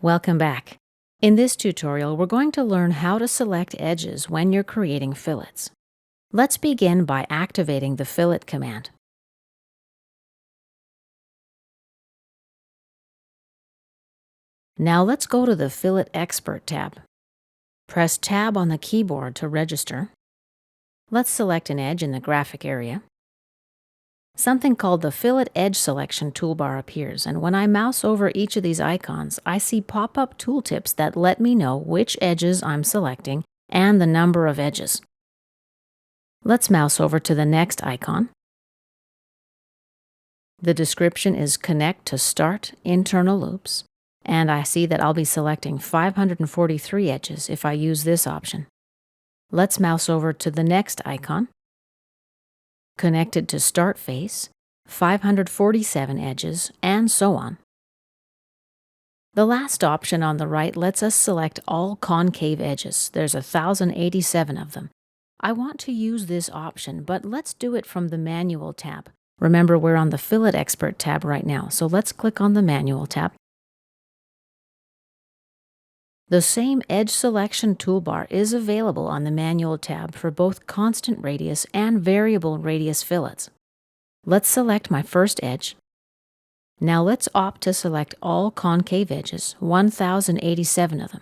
Welcome back. In this tutorial, we're going to learn how to select edges when you're creating fillets. Let's begin by activating the fillet command. Now let's go to the Fillet Expert tab. Press Tab on the keyboard to register. Let's select an edge in the graphic area. Something called the Fillet Edge Selection toolbar appears, and when I mouse over each of these icons, I see pop-up tooltips that let me know which edges I'm selecting and the number of edges. Let's mouse over to the next icon. The description is Connect to Start Internal Loops, and I see that I'll be selecting 543 edges if I use this option. Let's mouse over to the next icon. Connected to Start Face, 547 edges, and so on. The last option on the right lets us select all concave edges. There's 1,087 of them. I want to use this option, but let's do it from the Manual tab. Remember, we're on the Fillet Expert tab right now, so let's click on the Manual tab. The same edge selection toolbar is available on the Manual tab for both constant radius and variable radius fillets. Let's select my first edge. Now let's opt to select all concave edges, 1,087 of them.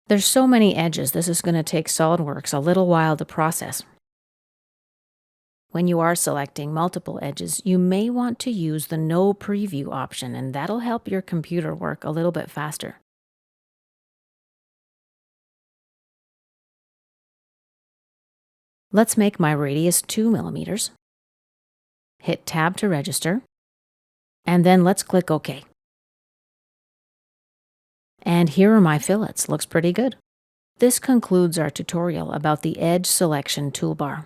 There's so many edges, this is going to take SOLIDWORKS a little while to process. When you are selecting multiple edges, you may want to use the No Preview option, and that'll help your computer work a little bit faster. Let's make my radius 2 millimeters. Hit Tab to register, and then let's click OK. And here are my fillets. Looks pretty good. This concludes our tutorial about the Edge Selection toolbar.